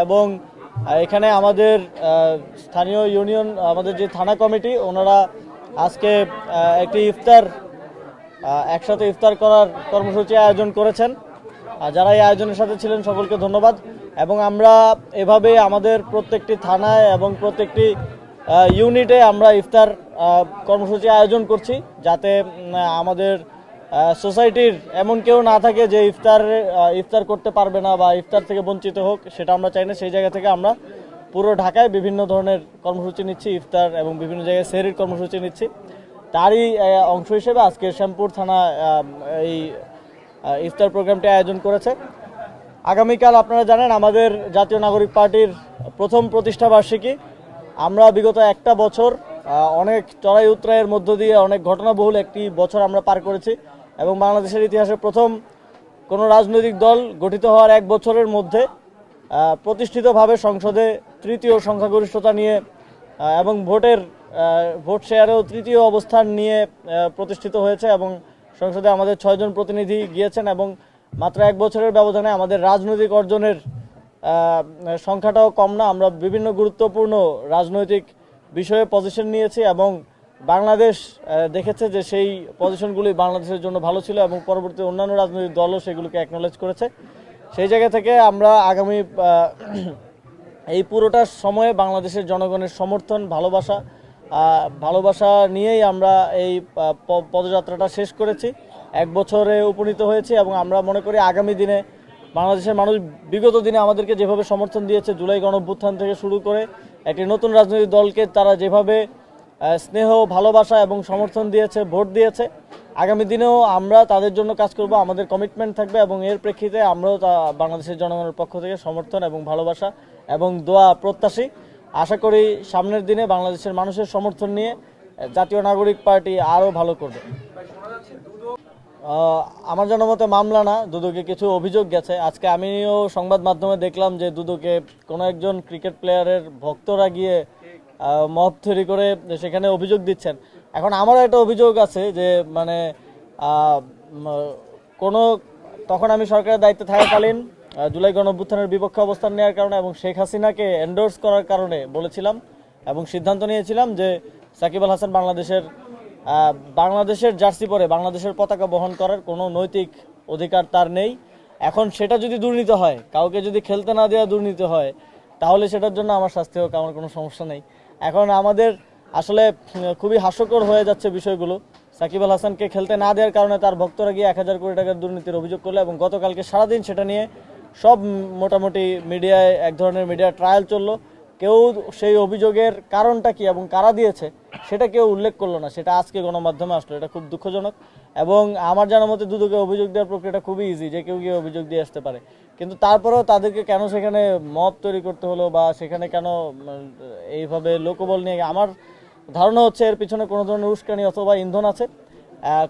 এবং এখানে আমাদের স্থানীয় ইউনিয়ন আমাদের যে থানা কমিটি ওনারা আজকে একটি একসাথে ইফতার করার কর্মসূচি আয়োজন করেছেন। যারা এই আয়োজনের সাথে ছিলেন সকলকে ধন্যবাদ। এবং আমরা এভাবে আমাদের প্রত্যেকটি থানায় এবং প্রত্যেকটি ইউনিটে আমরা ইফতার কর্মসূচি আয়োজন করছি, যাতে আমাদের সোসাইটির এমন কেউ না থাকে যে ইফতার করতে পারবে না বা ইফতার থেকে বঞ্চিত হোক, সেটা আমরা চাই না। সেই জায়গা থেকে আমরা পুরো ঢাকায় বিভিন্ন ধরনের কর্মসূচি নিচ্ছি, ইফতার এবং বিভিন্ন জায়গায় সেহরির কর্মসূচি নিচ্ছি। তারই অংশ হিসেবে আজকে শ্যামপুর থানা এই ইফতার প্রোগ্রামটি আয়োজন করেছে। আগামীকাল আপনারা জানেন আমাদের জাতীয় নাগরিক পার্টির প্রথম প্রতিষ্ঠা বার্ষিকী। আমরা বিগত একটা বছর অনেক চড়াই উতরাইয়ের মধ্য দিয়ে অনেক ঘটনাবহুল একটি বছর আমরা পার করেছি এবং বাংলাদেশের ইতিহাসে প্রথম কোনো রাজনৈতিক দল গঠিত হওয়ার এক বছরের মধ্যে প্রতিষ্ঠিতভাবে সংসদে তৃতীয় সংখ্যাগরিষ্ঠতা নিয়ে এবং ভোট শেয়ারেও তৃতীয় অবস্থান নিয়ে প্রতিষ্ঠিত হয়েছে এবং সংসদে আমাদের 6 জন প্রতিনিধি গিয়েছেন এবং মাত্র এক বছরের ব্যবধানে আমাদের রাজনৈতিক অর্জনের সংখ্যাটাও কম না। আমরা বিভিন্ন গুরুত্বপূর্ণ রাজনৈতিক বিষয়ে পজিশন নিয়েছি এবং বাংলাদেশ দেখেছে যে সেই পজিশনগুলি বাংলাদেশের জন্য ভালো ছিল এবং পরবর্তী অন্যান্য রাজনৈতিক দলও সেগুলোকে অ্যাকনোলেজ করেছে। সেই জায়গা থেকে আমরা আগামী এই পুরোটা সময়ে বাংলাদেশের জনগণের সমর্থন ভালোবাসা নিয়েই আমরা এই পদযাত্রাটা শেষ করেছি, এক বছরে উপনীত হয়েছি এবং আমরা মনে করি আগামী দিনে বাংলাদেশের মানুষ বিগত দিনে আমাদেরকে যেভাবে সমর্থন দিয়েছে, জুলাই গণঅভ্যুত্থান থেকে শুরু করে একটি নতুন রাজনৈতিক দলকে তারা যেভাবে স্নেহ, ভালোবাসা এবং সমর্থন দিয়েছে, ভোট দিয়েছে, আগামী দিনেও আমরা তাদের জন্য কাজ করব। আমাদের কমিটমেন্ট থাকবে এবং এর প্রেক্ষিতে আমরাও বাংলাদেশের জনগণের পক্ষ থেকে সমর্থন এবং ভালোবাসা এবং দোয়া প্রত্যাশী। আশা করি সামনের দিনে বাংলাদেশের মানুষের সমর্থন নিয়ে জাতীয় নাগরিক পার্টি আরও ভালো করবে। আমার জানা মতে মামলা না, দুদকে কিছু অভিযোগ গেছে। আজকে আমিও সংবাদ মাধ্যমে দেখলাম যে দুদকে কোনো একজন ক্রিকেট প্লেয়ারের ভক্তরা গিয়ে মব তৈরি করে সেখানে অভিযোগ দিচ্ছেন। এখন আমারও একটা অভিযোগ আছে যে মানে তখন আমি সরকারের দায়িত্বে থাকাকালীন জুলাই গণঅভ্যুত্থানের বিপক্ষে অবস্থান নেওয়ার কারণে এবং শেখ হাসিনাকে এন্ডোর্স করার কারণে বলেছিলাম এবং সিদ্ধান্ত নিয়েছিলাম যে সাকিব আল হাসান বাংলাদেশের জার্সি পরে বাংলাদেশের পতাকা বহন করার কোনো নৈতিক অধিকার তার নেই। এখন সেটা যদি দুর্নীতি হয়, কাউকে যদি খেলতে না দেওয়া দুর্নীতি হয়, তাহলে সেটার জন্য আমার শাস্তি হোক, আমার কোনো সমস্যা নেই। এখন আমাদের আসলে খুবই হাস্যকর হয়ে যাচ্ছে বিষয়গুলো। সাকিব আল হাসানকে খেলতে না দেওয়ার কারণে তার ভক্তরা গিয়ে 1000 কোটি টাকার দুর্নীতির অভিযোগ করলো এবং গতকালকে সারাদিন সেটা নিয়ে সব মোটামুটি মিডিয়ায় এক ধরনের মিডিয়া ট্রায়াল চললো। কেউ সেই অভিযোগের কারণটা কি এবং কারা দিয়েছে সেটা কেউ উল্লেখ করলো না, সেটা আজকে গণমাধ্যমে আসলো। এটা খুব দুঃখজনক এবং আমার জানার মতে দুদকে অভিযোগ দেওয়ার প্রক্রিয়াটা খুবই ইজি, যে কেউ গিয়ে অভিযোগ দিয়ে আসতে পারে। কিন্তু তারপরেও তাদেরকে কেন সেখানে মব তৈরি করতে হলো বা সেখানে কেন এইভাবে লোকবল নিয়ে, আমার ধারণা হচ্ছে এর পিছনে কোনো ধরনের উস্কানি অথবা ইন্ধন আছে।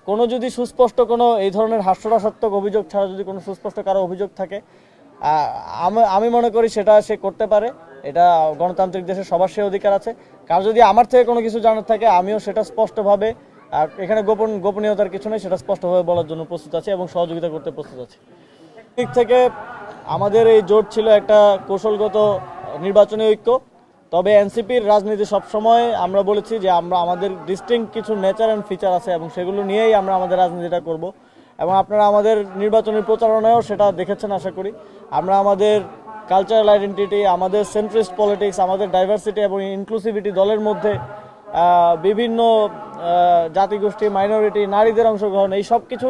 কোনো যদি সুস্পষ্ট কোনো এই ধরনের হাস্যরসাত্মক অভিযোগ ছাড়া যদি কোনো সুস্পষ্ট কারো অভিযোগ থাকে, আমি মনে করি সেটা সে করতে পারে। এটা গণতান্ত্রিক দেশে সবার সে অধিকার আছে। কার যদি আমার থেকে কোনো কিছু জানার থাকে, আমিও সেটা স্পষ্টভাবে, এখানে গোপনীয়তার কিছু নেই, সেটা স্পষ্টভাবে বলার জন্য প্রস্তুত আছি এবং সহযোগিতা করতে প্রস্তুত আছি। দিক থেকে আমাদের এই জোট ছিল একটা কৌশলগত নির্বাচনী ঐক্য। তবে এনসিপির রাজনীতি সবসময় আমরা বলেছি যে আমাদের ডিস্টিংক্ট কিছু নেচার অ্যান্ড ফিচার আছে এবং সেগুলো নিয়েই আমরা আমাদের রাজনীতিটা করব। এবং আপনারা আমাদের নির্বাচনী প্রচারণায়ও সেটা দেখেছেন আশা করি। আমরা আমাদের কালচারাল আইডেন্টিটি, আমাদের সেন্ট্রিস্ট পলিটিক্স, আমাদের ডাইভার্সিটি এবং ইনক্লুসিভিটি দলের মধ্যে বিভিন্ন জাতিগোষ্ঠী, মাইনরিটি, নারীদের অংশগ্রহণ, এই সব কিছু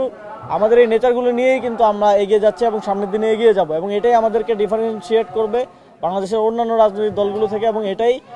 আমাদের এই নেচারগুলো নিয়েই কিন্তু আমরা এগিয়ে যাচ্ছি এবং সামনের দিনে এগিয়ে যাব এবং এটাই আমাদেরকে ডিফারেন্সিয়েট করবে বাংলাদেশের অন্যান্য রাজনৈতিক দলগুলো থেকে এবং এটাই